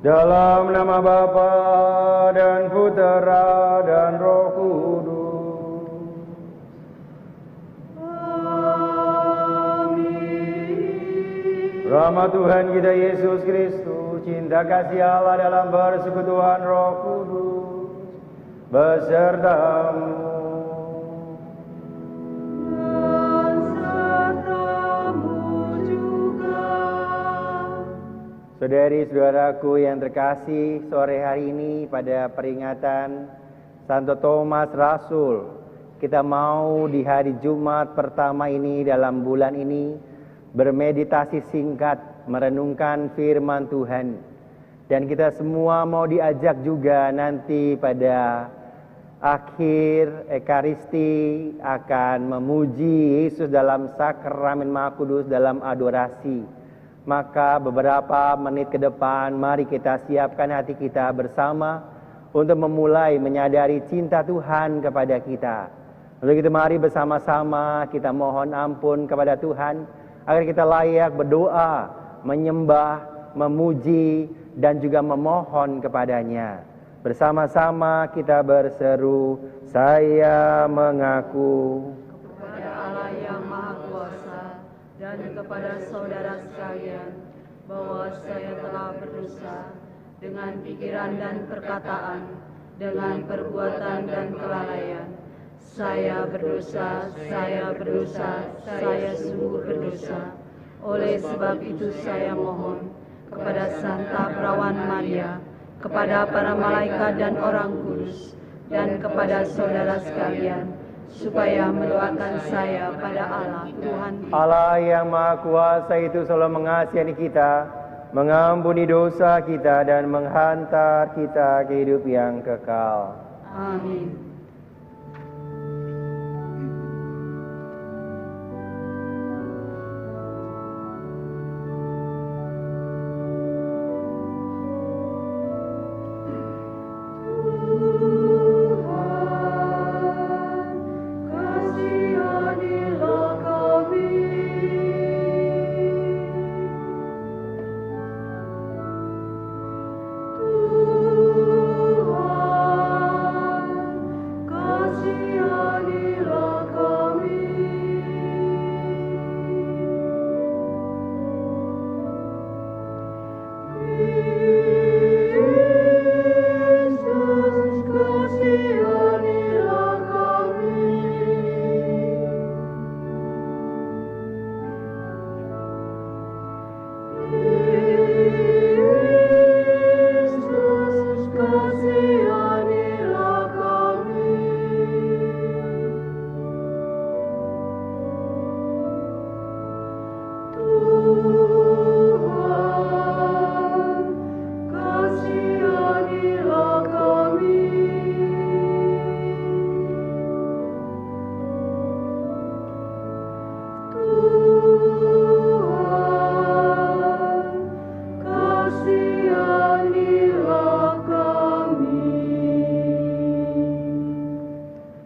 Dalam nama Bapa dan Putera dan Roh Kudus. Amin. Rahmat Tuhan kita Yesus Kristus, cinta kasih Allah dalam persekutuan Roh Kudus besertamu. Saudari-saudaraku yang terkasih, sore hari ini pada peringatan Santo Thomas Rasul, kita mau di hari Jumat pertama ini dalam bulan ini bermeditasi singkat, merenungkan firman Tuhan. Dan kita semua mau diajak juga nanti pada akhir Ekaristi akan memuji Yesus dalam sakramen Maha Kudus dalam adorasi. Maka beberapa menit ke depan mari kita siapkan hati kita bersama untuk memulai menyadari cinta Tuhan kepada kita. Untuk itu mari bersama-sama kita mohon ampun kepada Tuhan agar kita layak berdoa, menyembah, memuji dan juga memohon kepadanya. Bersama-sama kita berseru, saya mengaku kepada Allah yang Maha Kuasa dan kepada saudara sekalian bahwa saya telah berdosa dengan pikiran dan perkataan, dengan perbuatan dan kelalaian. Saya berdosa, saya sungguh berdosa. Oleh sebab itu saya mohon kepada Santa Perawan Maria, kepada para malaikat dan orang kudus, dan kepada saudara sekalian, supaya mendoakan saya pada Allah Tuhan kita. Allah yang Maha Kuasa itu selalu mengasihi kita, mengampuni dosa kita dan menghantar kita ke hidup yang kekal. Amin.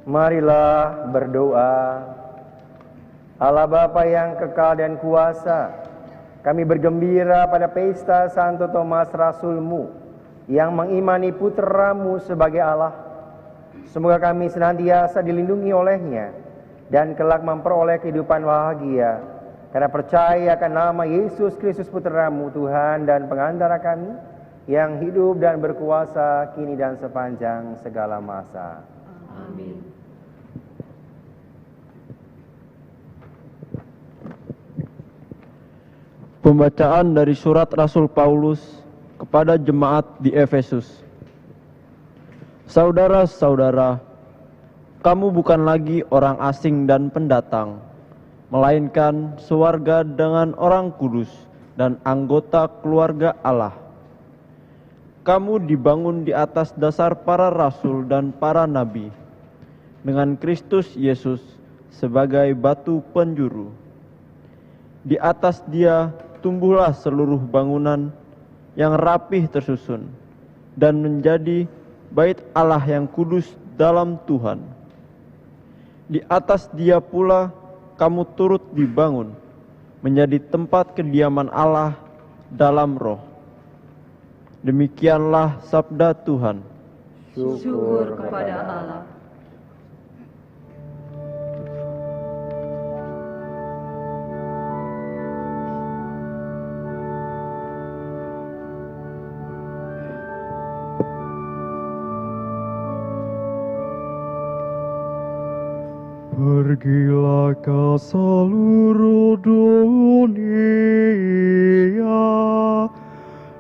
Marilah berdoa. Allah Bapa yang kekal dan kuasa, kami bergembira pada pesta Santo Thomas Rasul-Mu yang mengimani Putra-Mu sebagai Allah. Semoga kami senantiasa dilindungi olehnya dan kelak memperoleh kehidupan bahagia karena percaya akan nama Yesus Kristus Putra-Mu, Tuhan dan pengantara kami, yang hidup dan berkuasa kini dan sepanjang segala masa. Amin. Pembacaan dari surat Rasul Paulus kepada jemaat di Efesus. Saudara-saudara, kamu bukan lagi orang asing dan pendatang, melainkan sewarga dengan orang kudus dan anggota keluarga Allah. Kamu dibangun di atas dasar para rasul dan para nabi, dengan Kristus Yesus sebagai batu penjuru. Di atas Dia tumbuhlah seluruh bangunan yang rapih tersusun dan menjadi bait Allah yang kudus dalam Tuhan. Di atas Dia pula kamu turut dibangun menjadi tempat kediaman Allah dalam roh. Demikianlah sabda Tuhan. Syukur kepada Allah. Pergilah ke seluruh dunia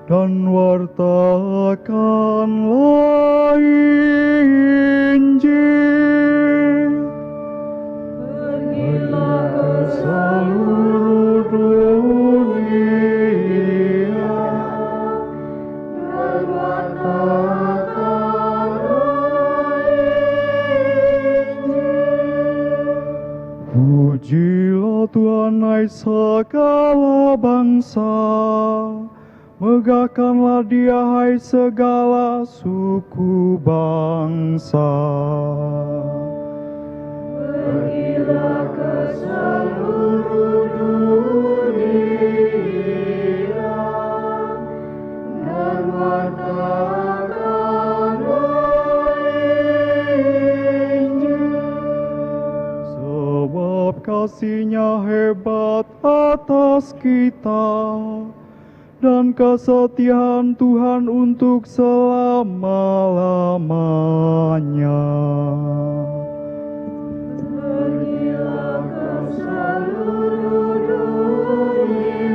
dan wartakanlah Injil. Pergilah ke seluruh dunia dan wartakanlah Injil. Pujilah Tuhan hai segala bangsa, megahkanlah Dia hai segala suku bangsa. Pergilah ke seluruh dunia dan wartakanlah Injil. Sebab kasih-Nya hebat atas kita, dan kesetiaan Tuhan untuk selama-lamanya. Pergilah ke seluruh dunia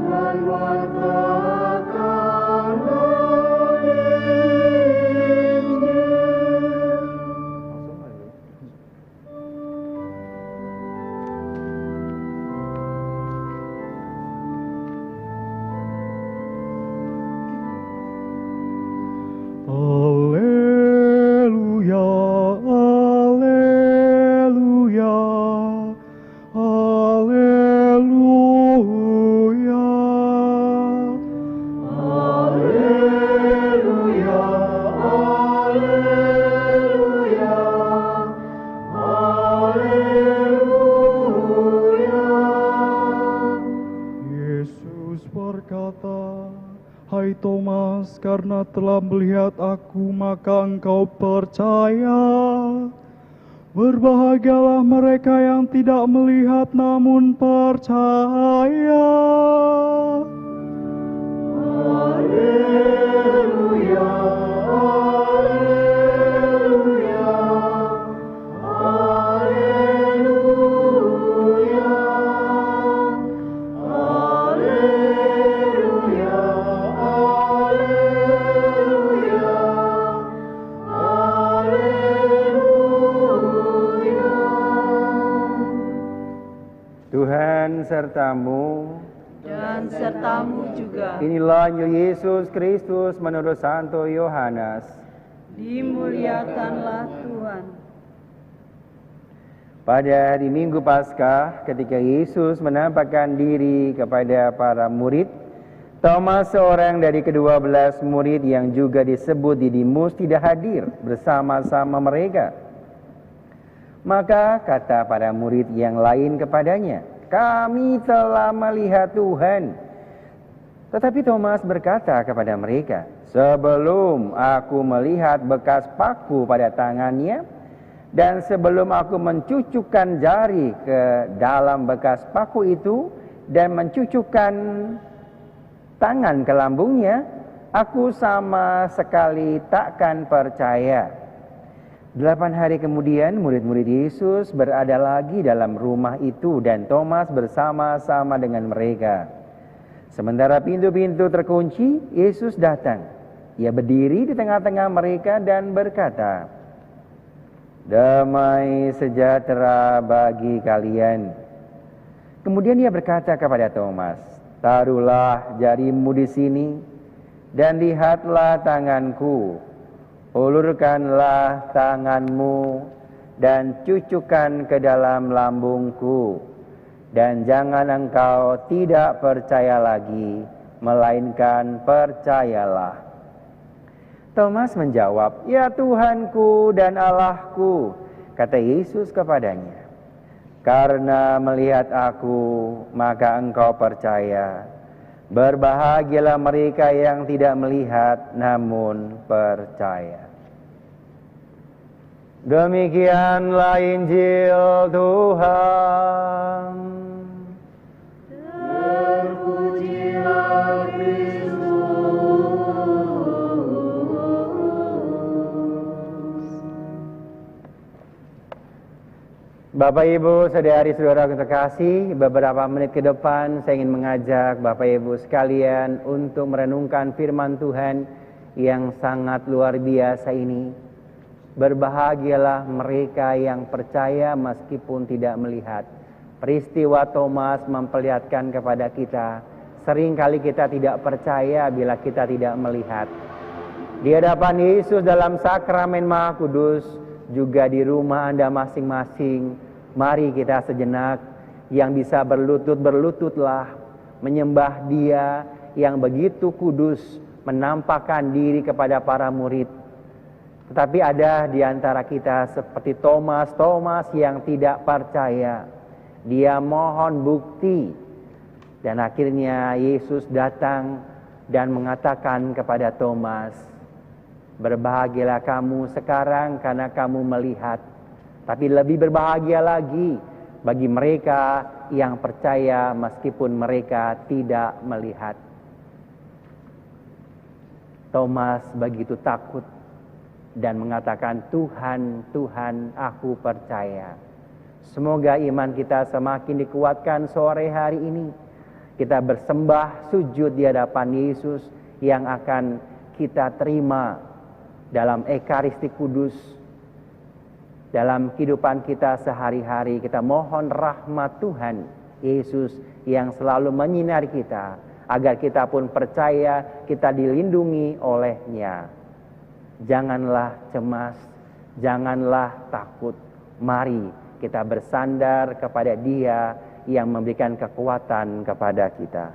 dan wartakanlah Injil. Alleluia, alleluia, alleluia. Alleluia, alleluia, alleluia. Yesus berkata, "Hai Thomas, karena telah melihat aku, maka engkau percaya. Berbahagialah mereka yang tidak melihat namun percaya." Alleluia, alleluia, alleluia, alleluia, alleluia. Tuhan sertamu. Dan sertamu juga. Inilah Injil Yesus Kristus menurut Santo Yohanes. Dimuliakanlah Tuhan. Pada hari Minggu Paskah, ketika Yesus menampakkan diri kepada para murid, Thomas, seorang dari ke-12 murid yang juga disebut Didimus, tidak hadir bersama-sama mereka. Maka kata para murid yang lain kepadanya, "Kami telah melihat Tuhan." Tetapi Thomas berkata kepada mereka, "Sebelum aku melihat bekas paku pada tangannya, dan sebelum aku mencucukkan jari ke dalam bekas paku itu dan mencucukkan tangan ke lambungnya, aku sama sekali takkan percaya." 8 hari kemudian murid-murid Yesus berada lagi dalam rumah itu dan Thomas bersama-sama dengan mereka. Sementara pintu-pintu terkunci, Yesus datang. Ia berdiri di tengah-tengah mereka dan berkata, "Damai sejahtera bagi kalian." Kemudian Ia berkata kepada Thomas, "Taruhlah jarimu di sini dan lihatlah tanganku. Ulurkanlah tanganmu dan cucukkan ke dalam lambungku. Dan jangan engkau tidak percaya lagi, melainkan percayalah." Thomas menjawab, "Ya Tuhanku dan Allahku." Kata Yesus kepadanya, "Karena melihat aku, maka engkau percaya. Berbahagialah mereka yang tidak melihat namun percaya. Demikianlah Injil Tuhan. Terpujilah Kristus. Bapak Ibu, saudari-saudara terkasih, beberapa menit ke depan saya ingin mengajak Bapak Ibu sekalian untuk merenungkan firman Tuhan yang sangat luar biasa ini. Berbahagialah mereka yang percaya meskipun tidak melihat. Peristiwa Thomas memperlihatkan kepada kita, seringkali kita tidak percaya bila kita tidak melihat. Di hadapan Yesus dalam sakramen Maha Kudus, juga di rumah Anda masing-masing, mari kita sejenak yang bisa berlutut-berlututlah menyembah Dia yang begitu kudus, menampakkan diri kepada para murid. Tetapi ada di antara kita seperti Thomas yang tidak percaya. Dia mohon bukti. Dan akhirnya Yesus datang dan mengatakan kepada Thomas, berbahagialah kamu sekarang karena kamu melihat. Tapi lebih berbahagia lagi bagi mereka yang percaya meskipun mereka tidak melihat. Thomas begitu takut dan mengatakan, Tuhan, Tuhan, aku percaya. Semoga iman kita semakin dikuatkan sore hari ini. Kita bersembah sujud di hadapan Yesus yang akan kita terima dalam Ekaristi Kudus. Dalam kehidupan kita sehari-hari, kita mohon rahmat Tuhan Yesus yang selalu menyinari kita, agar kita pun percaya kita dilindungi oleh-Nya. Janganlah cemas, janganlah takut. Mari kita bersandar kepada Dia yang memberikan kekuatan kepada kita.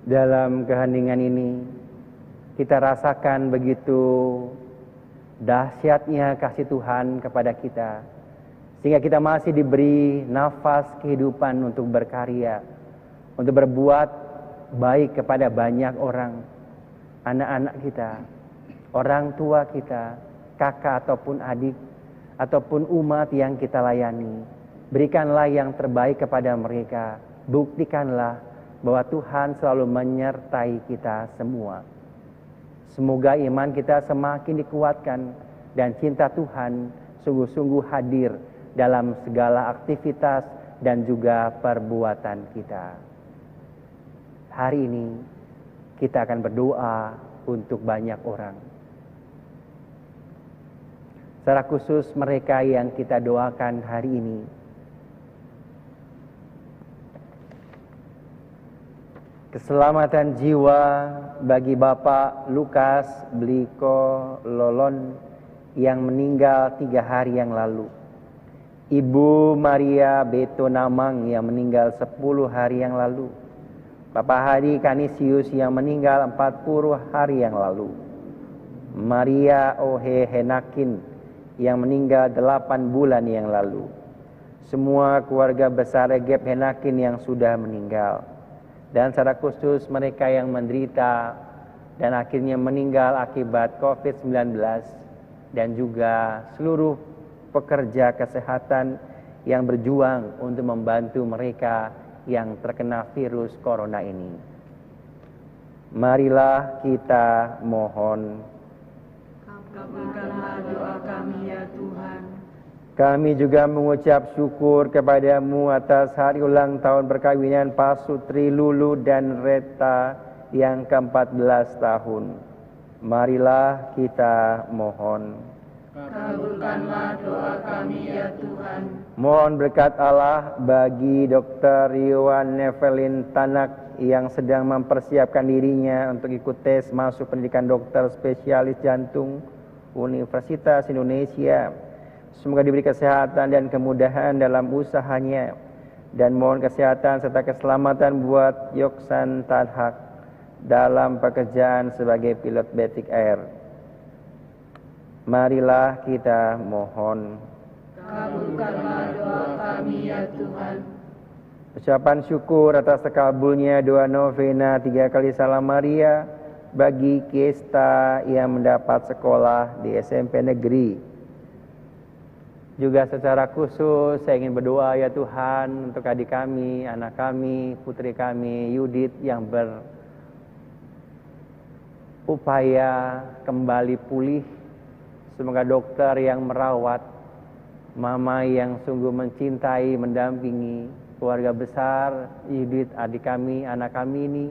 Dalam keheningan ini, kita rasakan begitu dahsyatnya kasih Tuhan kepada kita, sehingga kita masih diberi nafas kehidupan untuk berkarya, untuk berbuat baik kepada banyak orang, anak-anak kita, orang tua kita, kakak ataupun adik, ataupun umat yang kita layani. Berikanlah yang terbaik kepada mereka, buktikanlah bahwa Tuhan selalu menyertai kita semua. Semoga iman kita semakin dikuatkan dan cinta Tuhan sungguh-sungguh hadir dalam segala aktivitas dan juga perbuatan kita. Hari ini kita akan berdoa untuk banyak orang. Secara khusus mereka yang kita doakan hari ini. Keselamatan jiwa bagi Bapak Lukas Bliko Lolon yang meninggal 3 hari yang lalu. Ibu Maria Beto Namang yang meninggal 10 hari yang lalu. Bapak Hadi Kanisius yang meninggal 40 hari yang lalu. Maria Ohe Henakin yang meninggal 8 bulan yang lalu. Semua keluarga besar Regep Henakin yang sudah meninggal. Dan secara khusus mereka yang menderita dan akhirnya meninggal akibat COVID-19. Dan juga seluruh pekerja kesehatan yang berjuang untuk membantu mereka yang terkena virus corona ini. Marilah kita mohon. Kabulkanlah doa kami ya Tuhan. Kami juga mengucap syukur kepadamu atas hari ulang tahun perkawinan Pak Sutri Lulu dan Reta yang ke-14 tahun. Marilah kita mohon. Kabulkanlah doa kami ya Tuhan. Mohon berkat Allah bagi Dr. Yohan Nevelin Tanak yang sedang mempersiapkan dirinya untuk ikut tes masuk pendidikan dokter spesialis jantung Universitas Indonesia. Semoga diberi kesehatan dan kemudahan dalam usahanya. Dan mohon kesehatan serta keselamatan buat Yoksan Tanhak dalam pekerjaan sebagai pilot Batik Air. Marilah kita mohon. Kabulkanlah doa kami ya Tuhan. Ucapan syukur atas terkabulnya doa novena 3 kali Salam Maria bagi Kesta yang mendapat sekolah di SMP negeri. Juga secara khusus saya ingin berdoa ya Tuhan untuk adik kami, anak kami, putri kami Yudit yang berupaya kembali pulih. Semoga dokter yang merawat, mama yang sungguh mencintai, mendampingi, keluarga besar, Yudit, adik kami, anak kami ini,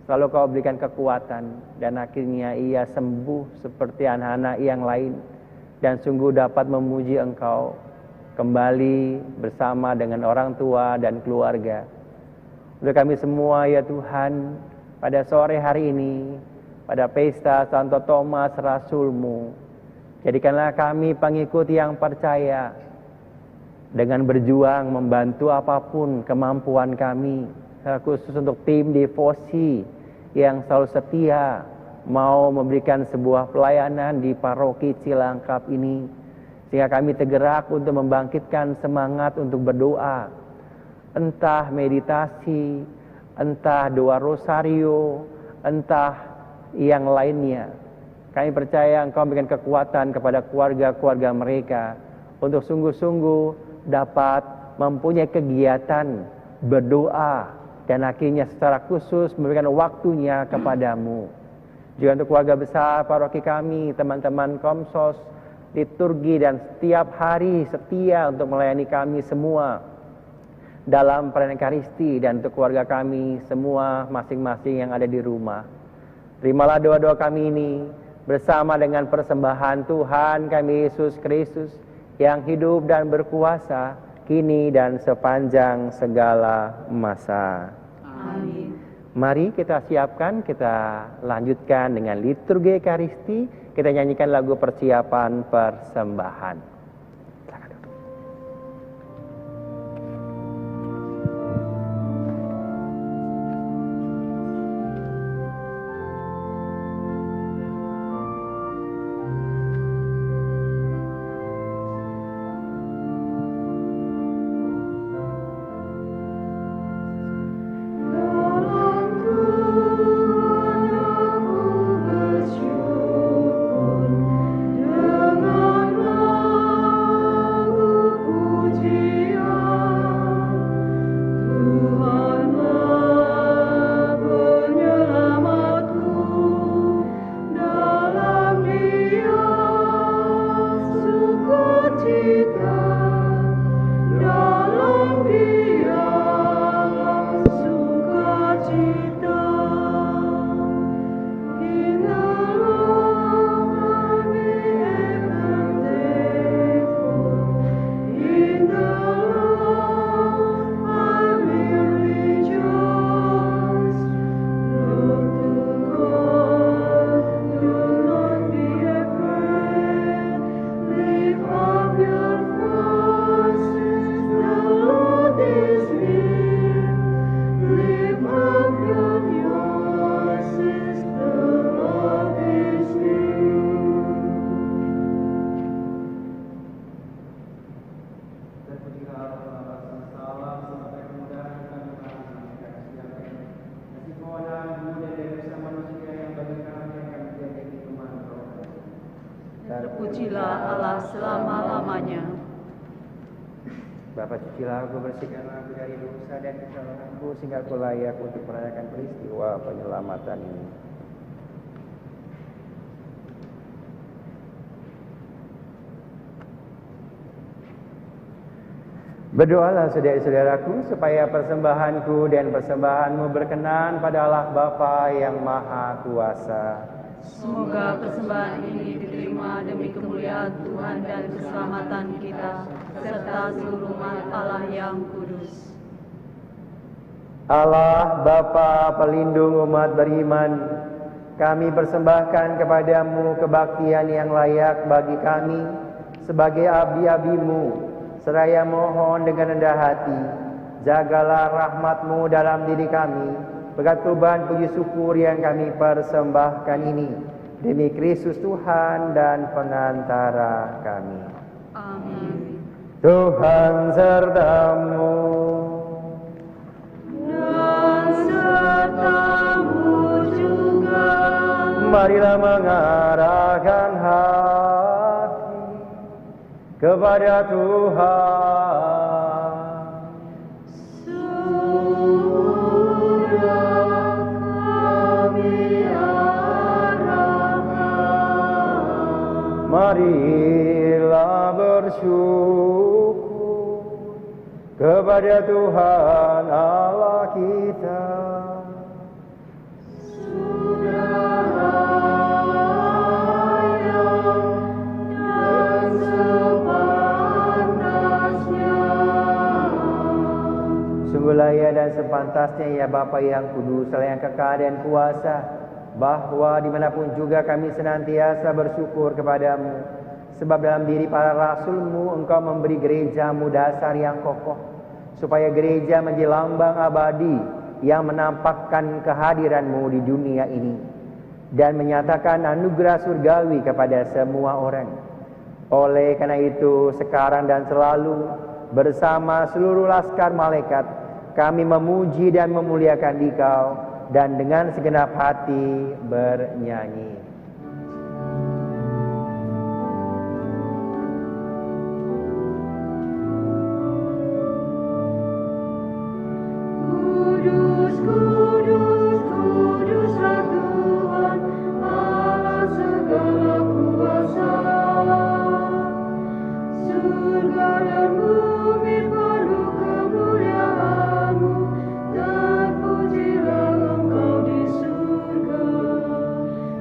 selalu kau berikan kekuatan, dan akhirnya ia sembuh seperti anak-anak yang lain, dan sungguh dapat memuji Engkau, kembali bersama dengan orang tua dan keluarga. Untuk kami semua ya Tuhan, pada sore hari ini, pada pesta Santo Thomas Rasul-Mu, jadikanlah kami pengikut yang percaya dengan berjuang membantu apapun kemampuan kami, khusus untuk tim devosi yang selalu setia mau memberikan sebuah pelayanan di paroki Cilangkap ini, sehingga kami tergerak untuk membangkitkan semangat untuk berdoa, entah meditasi, entah doa rosario, entah yang lainnya. Kami percaya Engkau memberikan kekuatan kepada keluarga-keluarga mereka untuk sungguh-sungguh dapat mempunyai kegiatan berdoa dan akhirnya secara khusus memberikan waktunya kepadamu. Juga untuk keluarga besar paroki kami, teman-teman Komsos, liturgi dan setiap hari setia untuk melayani kami semua dalam perayaan Ekaristi, dan untuk keluarga kami semua masing-masing yang ada di rumah. Terimalah doa-doa kami ini bersama dengan persembahan Tuhan kami Yesus Kristus yang hidup dan berkuasa kini dan sepanjang segala masa. Amin. Mari kita siapkan, kita lanjutkan dengan liturgi Ekaristi. Kita nyanyikan lagu persiapan persembahan. Terpujilah Allah selama-lamanya. Bapa, cucilah aku, bersihkanlah aku dari dosa dan kesalahanku, sehingga aku layak untuk merayakan peristiwa penyelamatan ini. Berdoalah saudara-saudaraku supaya persembahanku dan persembahanmu berkenan pada Allah Bapa yang Maha Kuasa. Semoga persembahan ini diterima demi kemuliaan Tuhan dan keselamatan kita, serta seluruh umat Allah yang kudus. Allah Bapa pelindung umat beriman, kami persembahkan kepadamu kebaktian yang layak bagi kami sebagai abdi-abdimu. Seraya mohon dengan rendah hati, jagalah rahmat-Mu dalam diri kami, berkat perubahan puji syukur yang kami persembahkan ini, demi Kristus Tuhan dan pengantara kami. Amin. Tuhan sertamu. Dan sertamu juga. Marilah mengarahkan hati kepada Tuhan. Sudah kami arahkan. Marilah bersyukur kepada Tuhan Allah kita. Sungguh layak dan sepantasnya ya Bapa yang kudus, yang kekal dan kuasa, bahwa dimanapun juga kami senantiasa bersyukur kepadamu. Sebab dalam diri para rasul-Mu Engkau memberi gereja-Mu dasar yang kokoh, supaya gereja menjadi lambang abadi yang menampakkan kehadiran-Mu di dunia ini, dan menyatakan anugerah surgawi kepada semua orang. Oleh karena itu, sekarang dan selalu, bersama seluruh laskar malaikat, kami memuji dan memuliakan Dikau, dan dengan segenap hati bernyanyi. Kudus, kudus, kuduslah Tuhan, Allah segala kuasa. Surga dan bumi penuh kemuliaan-Mu, terpujilah Engkau di surga.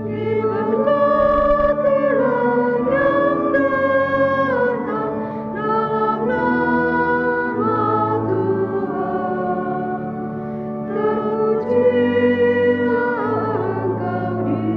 Diberkatilah yang datang dalam nama Tuhan. Terpujilah Engkau di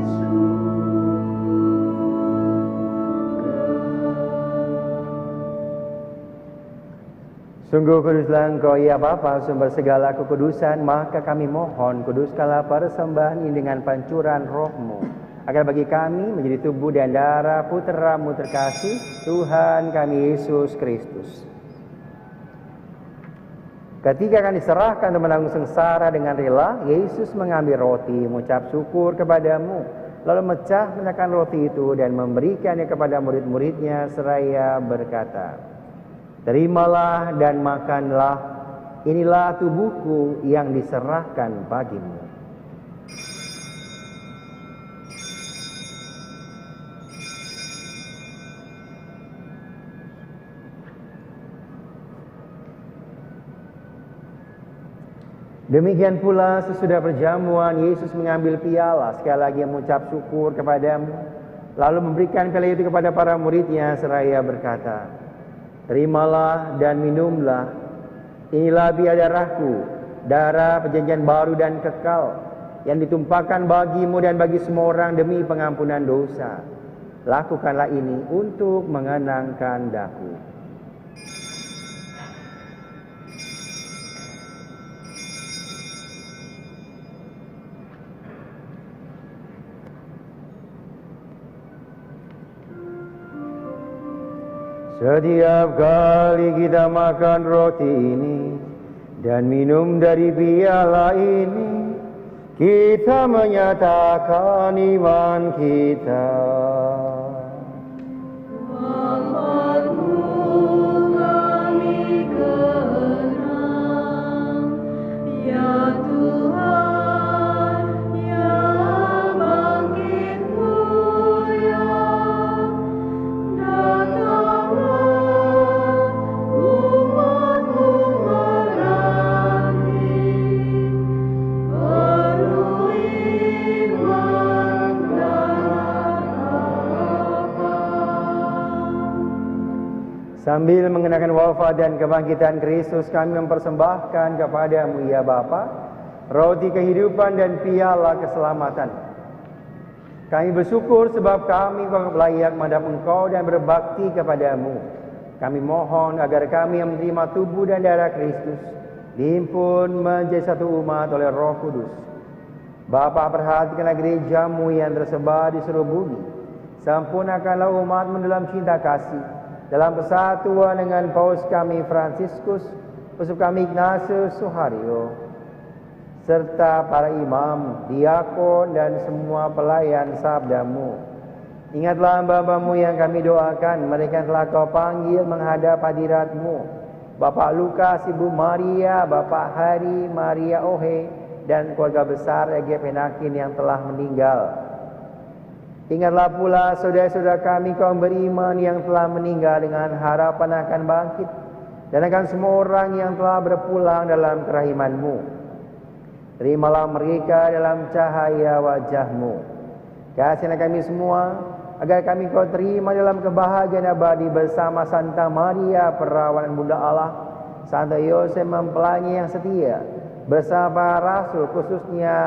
Sungguh kuduslah Engkau ya Bapa, sumber segala kekudusan, maka kami mohon kuduskanlah persembahan ini dengan pancuran Roh-Mu, agar bagi kami menjadi tubuh dan darah Putra-Mu terkasih, Tuhan kami Yesus Kristus. Ketika akan diserahkan untuk menanggung sengsara dengan rela, Yesus mengambil roti, mengucap syukur kepadamu, lalu menyatakan roti itu dan memberikannya kepada murid-muridnya seraya berkata, "Terimalah dan makanlah, inilah tubuhku yang diserahkan bagimu." Demikian pula sesudah perjamuan, Yesus mengambil piala, sekali lagi mengucap syukur kepadamu, lalu memberikan piala itu kepada para muridnya seraya berkata, "Terimalah dan minumlah, inilah biar darahku, darah perjanjian baru dan kekal, yang ditumpahkan bagimu dan bagi semua orang demi pengampunan dosa. Lakukanlah ini untuk mengenangkan daku." Setiap kali kita makan roti ini dan minum dari piala ini, kita menyatakan iman kita. Wafat-Mu kami kenang, ya Tuhan, yang bangkit mulia. Datanglah umat Sambil mengenakan wafat dan kebangkitan Kristus, kami mempersembahkan kepadamu ya Bapa, roti kehidupan dan piala keselamatan. Kami bersyukur sebab kami layak menghadap Engkau dan berbakti kepadamu. Kami mohon agar kami yang menerima tubuh dan darah Kristus dihimpun menjadi satu umat oleh Roh Kudus. Bapa, perhatikanlah gerejamu yang tersebar di seluruh bumi. Sempurnakanlah umatmu dalam cinta kasih, dalam persatuan dengan Paus kami Fransiskus, Uskup kami Ignatius Suhario, serta para imam, diakon, dan semua pelayan sabdamu. Ingatlah hamba-hambamu yang kami doakan, mereka yang telah kau panggil menghadap hadiratmu. Bapak Lukas, Ibu Maria, Bapak Hari, Maria Ohe, dan keluarga besar EG Penakin yang telah meninggal. Ingatlah pula saudara-saudara kami kaum beriman yang telah meninggal dengan harapan akan bangkit, dan akan semua orang yang telah berpulang dalam kerahiman-Mu. Terimalah mereka dalam cahaya wajah-Mu. Kasihilah kami semua, agar kami kau terima dalam kebahagiaan abadi bersama Santa Maria Perawan Bunda Allah, Santo Yosef mempelainya yang setia, bersama Rasul, khususnya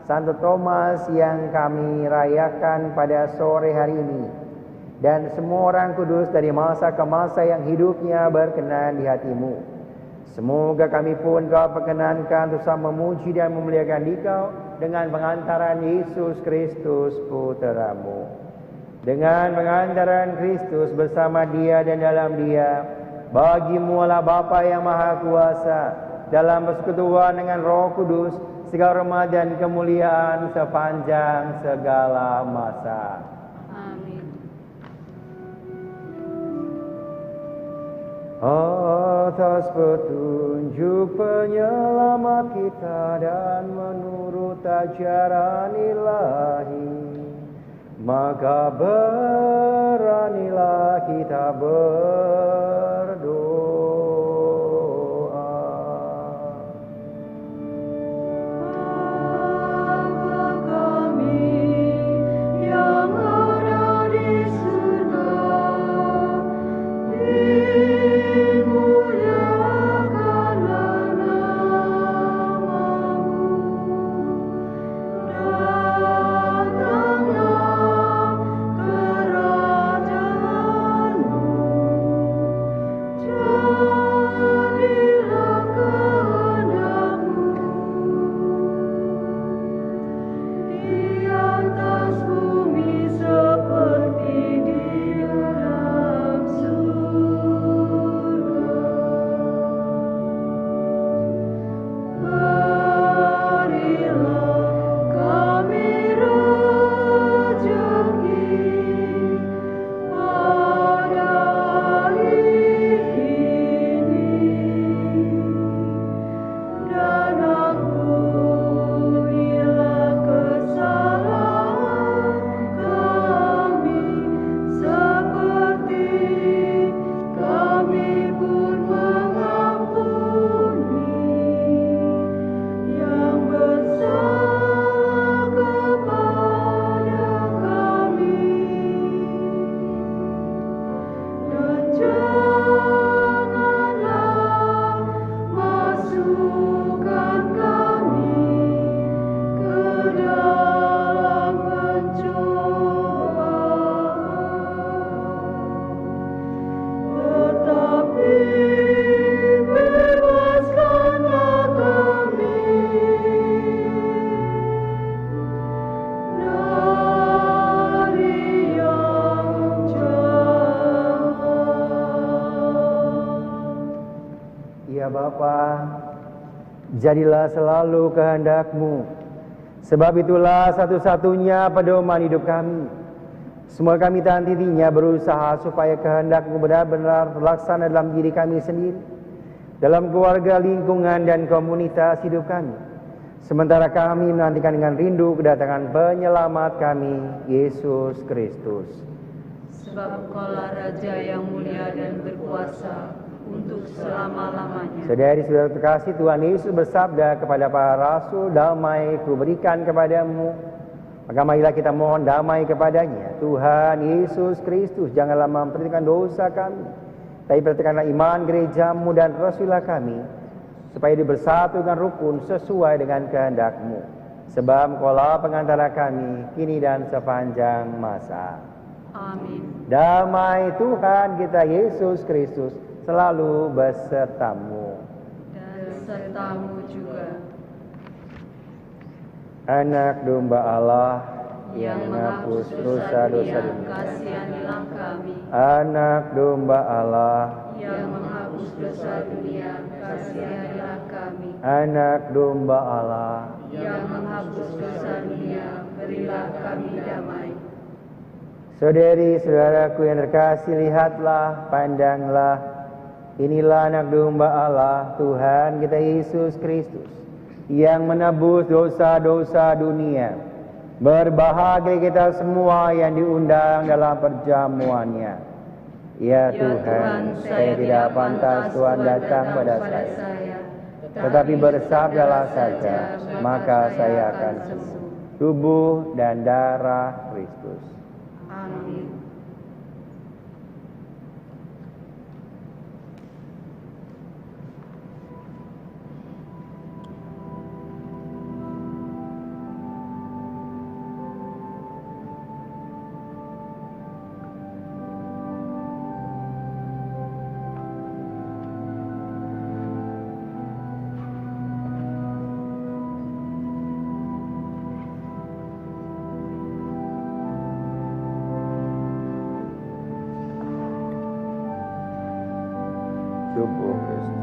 Santo Thomas yang kami rayakan pada sore hari ini, dan semua orang kudus dari masa ke masa yang hidupnya berkenan di hati-Mu. Semoga kami pun kau perkenankan untuk sama memuji dan memuliakan Dikau dengan pengantaran Yesus Kristus Putra-Mu. Dengan pengantaran Kristus bersama Dia dan dalam Dia, bagi-Mu Allah Bapa yang Maha Kuasa, dalam persekutuan dengan Roh Kudus, segala hormat dan kemuliaan sepanjang segala masa. Amin. Atas petunjuk penyelamat kita dan menurut ajaran ilahi, maka beranilah kita berdoa. Jadilah selalu kehendak-Mu, sebab itulah satu-satunya pedoman hidup kami. Semua kami tantinya berusaha supaya kehendak-Mu benar-benar terlaksana dalam diri kami sendiri, dalam keluarga, lingkungan, dan komunitas hidup kami. Sementara kami menantikan dengan rindu kedatangan penyelamat kami, Yesus Kristus. Sebab Engkaulah Raja yang mulia dan berkuasa untuk selama-lamanya. Saudari-saudara terkasih, Tuhan Yesus bersabda kepada para rasul, damai ku berikan kepadamu. Maka marilah kita mohon damai kepadanya. Tuhan Yesus Kristus, janganlah memperhatikan dosa kami, Tapi perhatikanlah iman gerejamu dan rasulah kami, supaya bersatu dengan rukun sesuai dengan kehendak-Mu. Sebab Engkaulah pengantara kami, kini dan sepanjang masa. Amin. Damai Tuhan kita Yesus Kristus selalu besertamu. Dan sertamu juga. Anak domba Allah Yang menghapus dosa-dosa dunia, kasihanilah kami. Anak domba Allah, Yang menghapus dosa dunia, kasihanilah kami. Anak domba Allah. Yang menghapus dosa dunia, berilah kami damai. Saudari-saudaraku yang terkasih, lihatlah, pandanglah. Inilah anak domba Allah, Tuhan kita Yesus Kristus, yang menebus dosa-dosa dunia. Berbahagia kita semua yang diundang dalam perjamuannya. Ya Tuhan, saya tidak pantas Tuhan datang pada saya, tetapi bersabdalah saja, maka saya akan sembuh. Tubuh dan darah Kristus. Amin. Tubuh Kristus.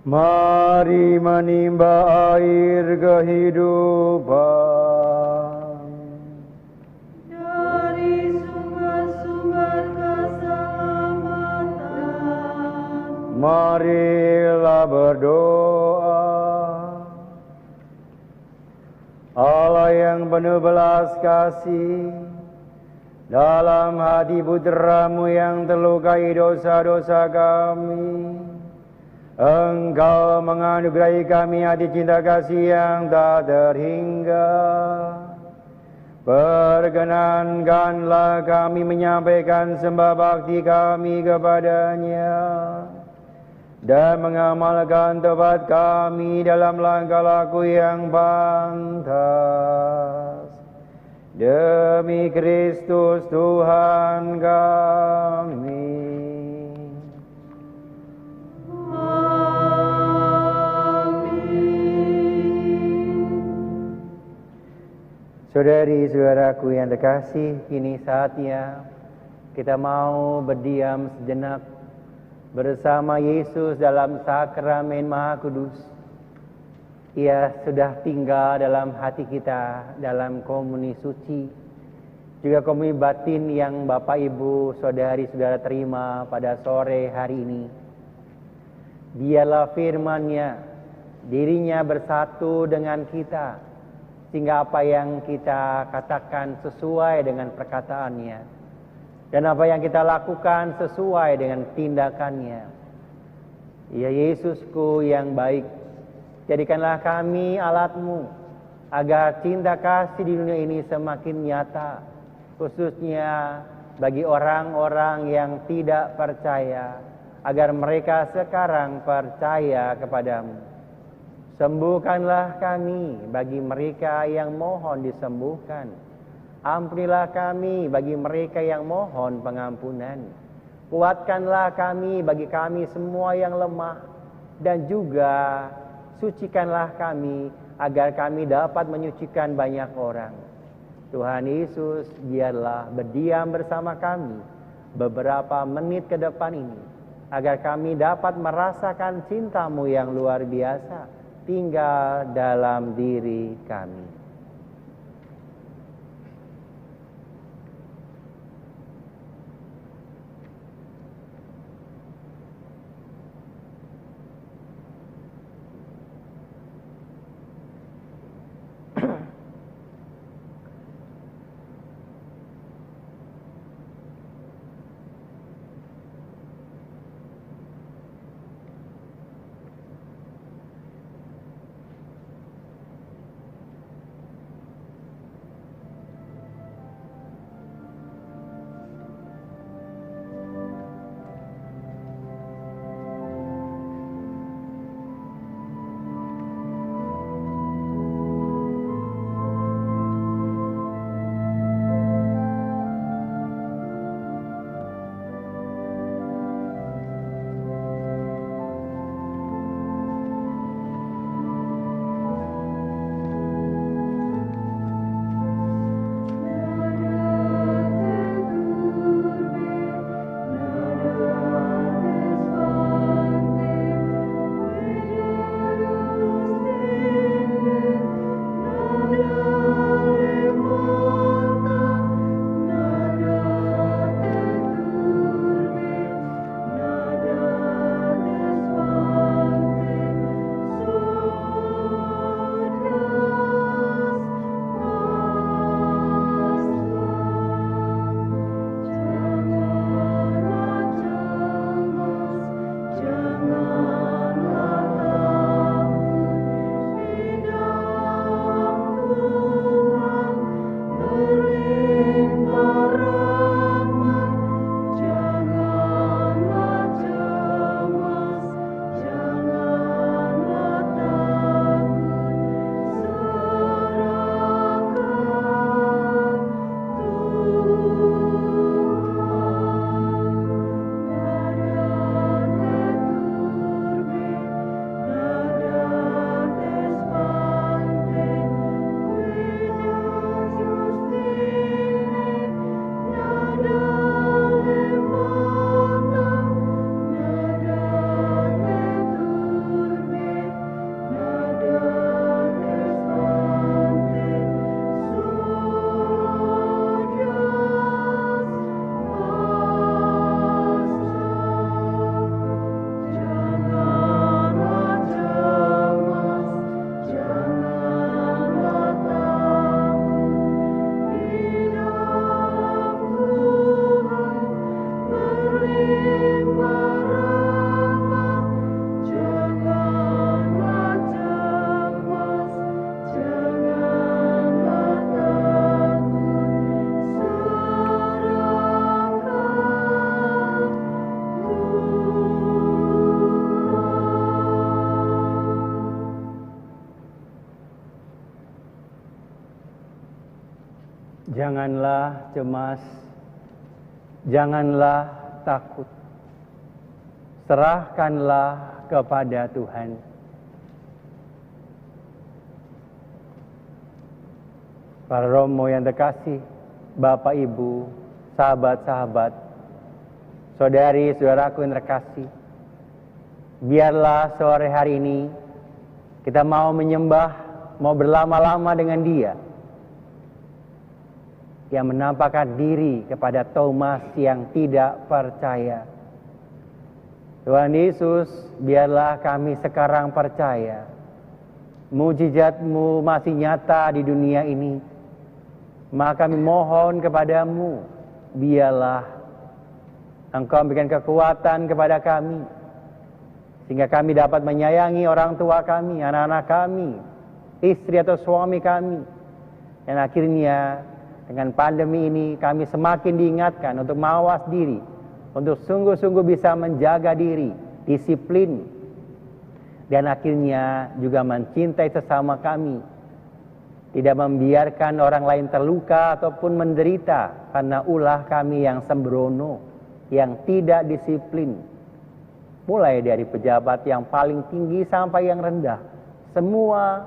Mari menimba air kehidupan dari sumber-sumber keselamatan. Marilah berdoa. Allah yang penuh belas kasih, dalam hati putra-Mu yang terlukai dosa-dosa kami, Engkau menganugerahi kami hati cinta kasih yang tak terhingga. Perkenankanlah kami menyampaikan sembah bakti kami kepadanya dan mengamalkan tobat kami dalam langkah laku yang pantas. Demi Kristus Tuhan kami. Saudari-saudaraku yang terkasih, kini saatnya kita mau berdiam sejenak bersama Yesus dalam sakramen Maha Kudus. Ia sudah tinggal dalam hati kita dalam komuni suci, juga komuni batin yang Bapak Ibu Saudari-saudara terima pada sore hari ini. Biarlah firman-Nya, dirinya bersatu dengan kita, sehingga apa yang kita katakan sesuai dengan perkataannya, dan apa yang kita lakukan sesuai dengan tindakannya. Ya Yesusku yang baik, jadikanlah kami alat-Mu, agar cinta kasih di dunia ini semakin nyata, khususnya bagi orang-orang yang tidak percaya, agar mereka sekarang percaya kepada-Mu. Sembuhkanlah kami bagi mereka yang mohon disembuhkan. Ampunilah kami bagi mereka yang mohon pengampunan. Kuatkanlah kami bagi kami semua yang lemah. Dan juga sucikanlah kami agar kami dapat menyucikan banyak orang. Tuhan Yesus, biarlah berdiam bersama kami beberapa menit ke depan ini, agar kami dapat merasakan cinta-Mu yang luar biasa tinggal dalam diri kami. Janganlah cemas, janganlah takut. Serahkanlah kepada Tuhan. Para Romo yang terkasih, Bapak Ibu, sahabat-sahabat, saudari-saudaraku yang terkasih, biarlah sore hari ini kita mau menyembah, mau berlama-lama dengan Dia yang menampakkan diri kepada Thomas yang tidak percaya. Tuhan Yesus, biarlah kami sekarang percaya mujizat-Mu masih nyata di dunia ini. Maka kami mohon kepadamu, biarlah Engkau memberikan kekuatan kepada kami, sehingga kami dapat menyayangi orang tua kami, anak-anak kami, istri atau suami kami. Dan akhirnya dengan pandemi ini kami semakin diingatkan untuk mawas diri, untuk sungguh-sungguh bisa menjaga diri, disiplin, dan akhirnya juga mencintai sesama kami. Tidak membiarkan orang lain terluka ataupun menderita karena ulah kami yang sembrono, yang tidak disiplin. Mulai dari pejabat yang paling tinggi sampai yang rendah, semua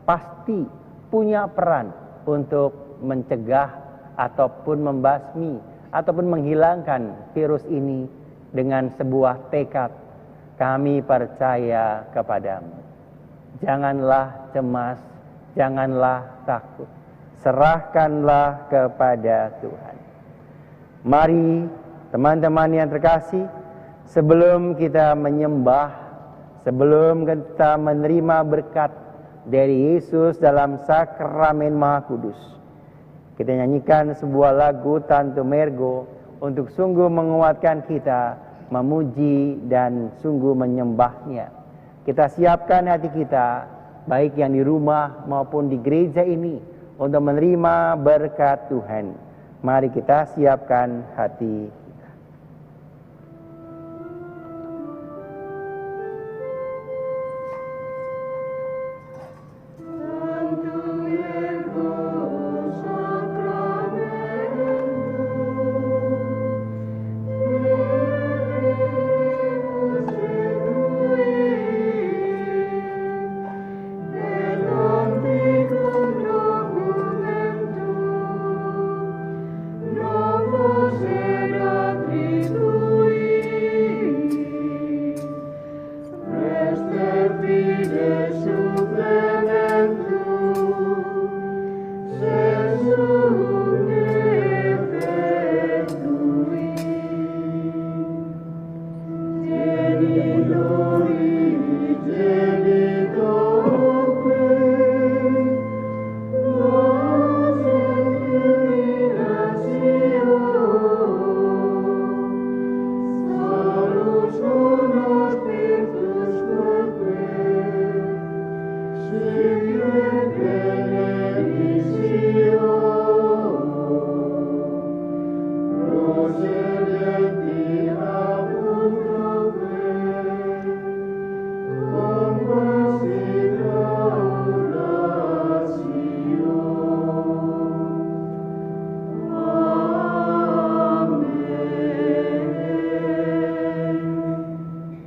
pasti punya peran untuk mencegah ataupun membasmi ataupun menghilangkan virus ini dengan sebuah tekad. Kami percaya kepadamu. Janganlah cemas, janganlah takut. Serahkanlah kepada Tuhan. Mari teman-teman yang terkasih, sebelum kita menyembah, sebelum kita menerima berkat dari Yesus dalam sakramen Maha Kudus, kita nyanyikan sebuah lagu Tantum Ergo untuk sungguh menguatkan kita, memuji dan sungguh menyembahnya. Kita siapkan hati kita, baik yang di rumah maupun di gereja ini, untuk menerima berkat Tuhan. Mari kita siapkan hati.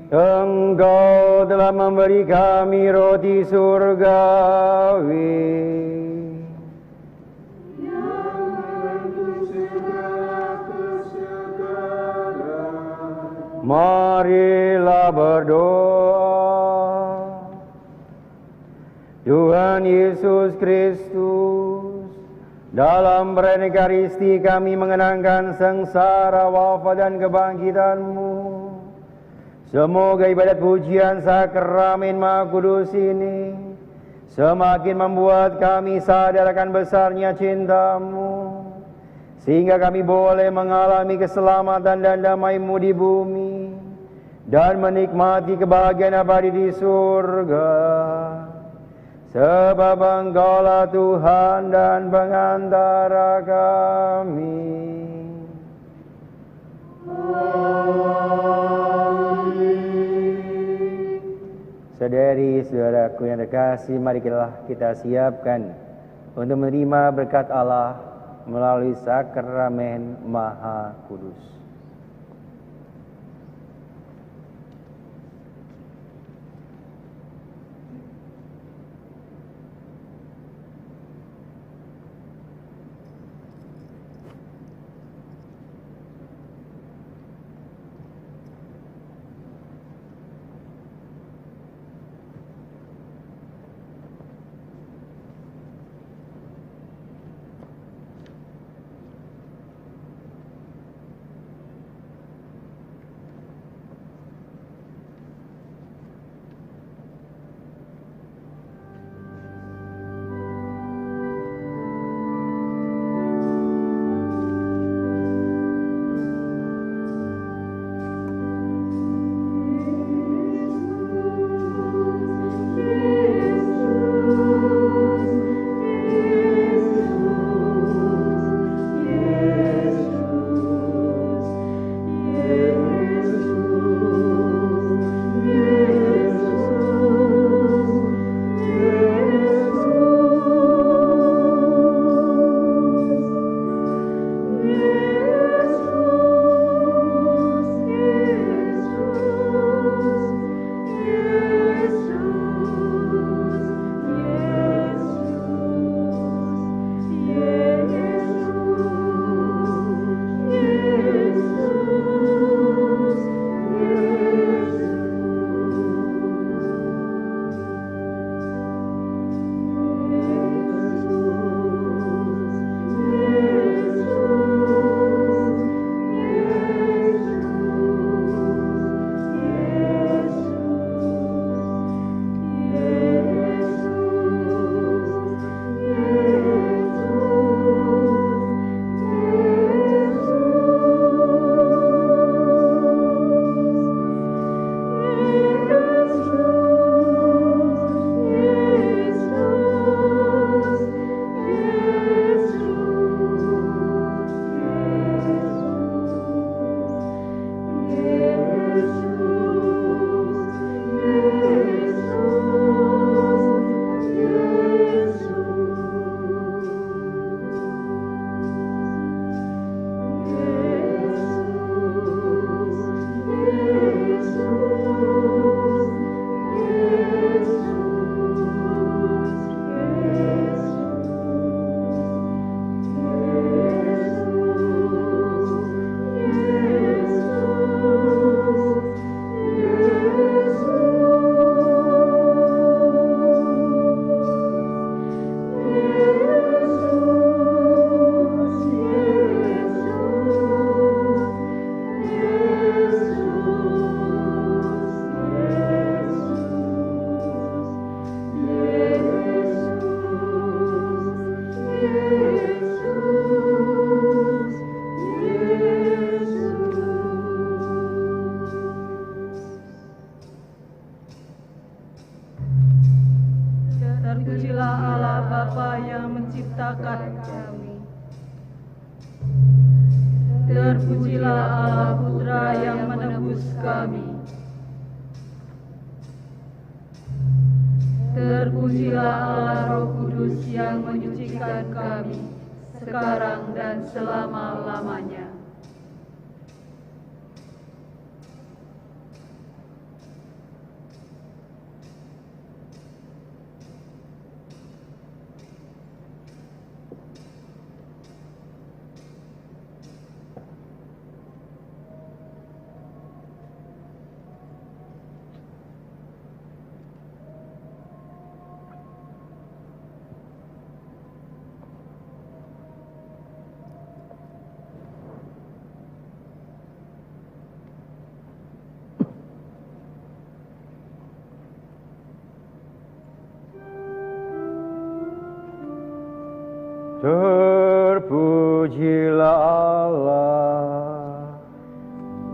Engkau telah memberi kami roti surgawi, marilah berdoa. Tuhan Yesus Kristus, dalam perayaan Ekaristi kami mengenangkan sengsara, wafat dan kebangkitan-Mu. Semoga ibadat pujian sakramen Maha Kudus ini semakin membuat kami sadar akan besarnya cinta-Mu, sehingga kami boleh mengalami keselamatan dan damai-Mu di bumi dan menikmati kebahagiaan abadi di surga. Sebab Engkaulah Tuhan dan pengantara kami. Saudari-saudaraku yang terkasih, mari kita siapkan untuk menerima berkat Allah melalui sakramen Maha Kudus. Terpujilah Allah Bapa yang menciptakan kami. Terpujilah Allah Putra yang menebus kami. Terpujilah Allah Roh Kudus yang menyucikan kami, sekarang dan selama-lamanya. Terpujilah Allah.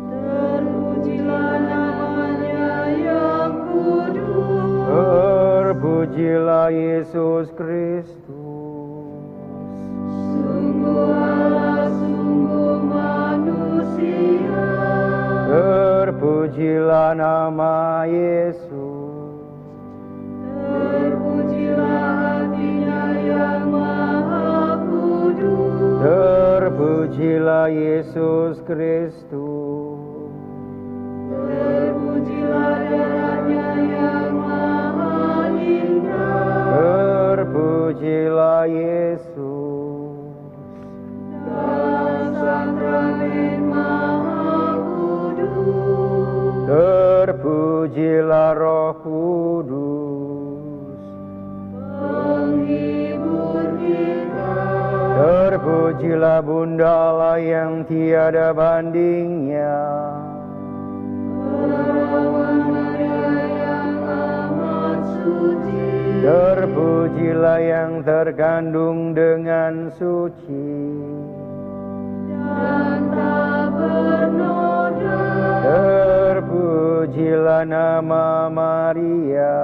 Terpujilah namanya yang kudus. Terpujilah Yesus Kristus. Sungguh Allah, sungguh manusia. Terpujilah nama Yesus. Terpujilah hatinya yang maha kudus. Terpujilah Yesus Kristus. Terpujilah darahnya yang maha indah. Terpujilah Yesus. Dan sakramen maha kudus. Terpujilah Roh Kudus. Penghibur kita. Terpujilah Bunda Allah yang tiada bandingnya. Perawan Maria yang amat suci. Terpujilah yang terkandung dengan suci. Dan tak bernoda. Terpujilah nama Maria.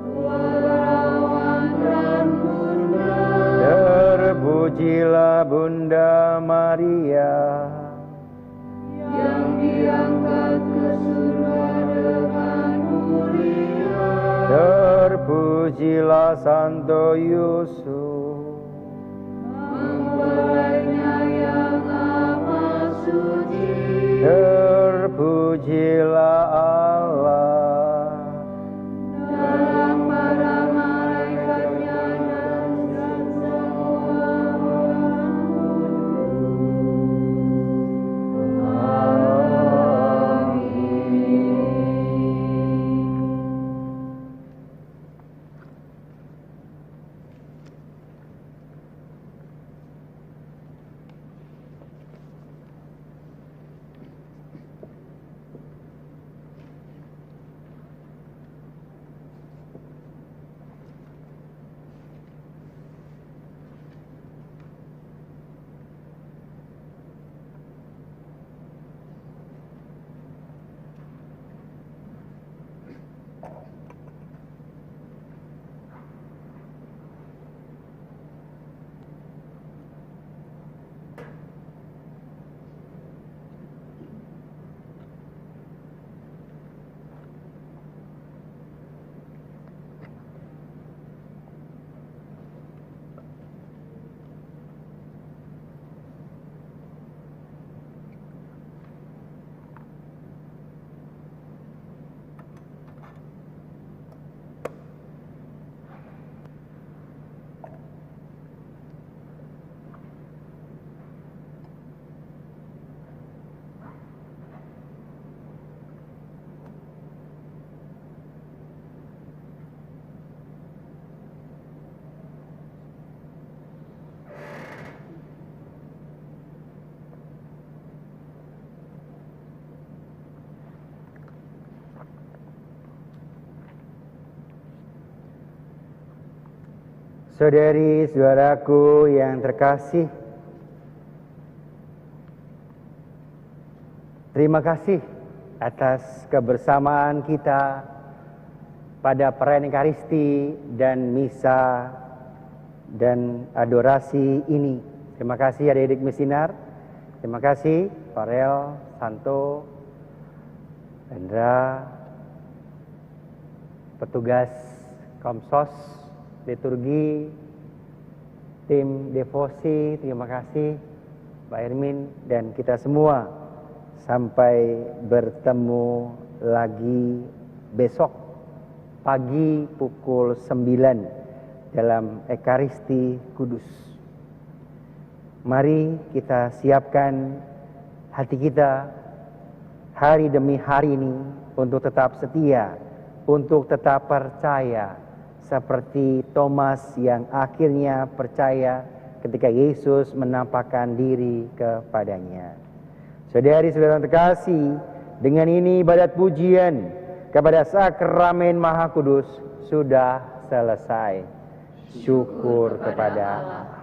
Perawan dan Bunda. Terpujilah Bunda Maria. Yang diangkat ke surga dengan mulia. Terpujilah Santo Yusuf. Mempelainya yang amat suci. Terpujilah Allah. Dan para malaikatnya dan semua orang kudus. Amin. Saudari-saudaraku yang terkasih, terima kasih atas kebersamaan kita pada perayaan Ekaristi dan misa dan adorasi ini. Terima kasih adik-adik misinar, terima kasih Farel, Santo, Rendra, petugas Komsos, liturgi, tim devosi, terima kasih Pak Ermin dan kita semua. Sampai bertemu lagi besok pagi pukul 9 dalam Ekaristi Kudus. Mari kita siapkan hati kita hari demi hari ini untuk tetap setia, untuk tetap percaya, seperti Thomas yang akhirnya percaya ketika Yesus menampakkan diri kepadanya. Saudari-saudara terkasih, dengan ini ibadat pujian kepada Sakramen Maha Kudus sudah selesai. Syukur kepada Allah.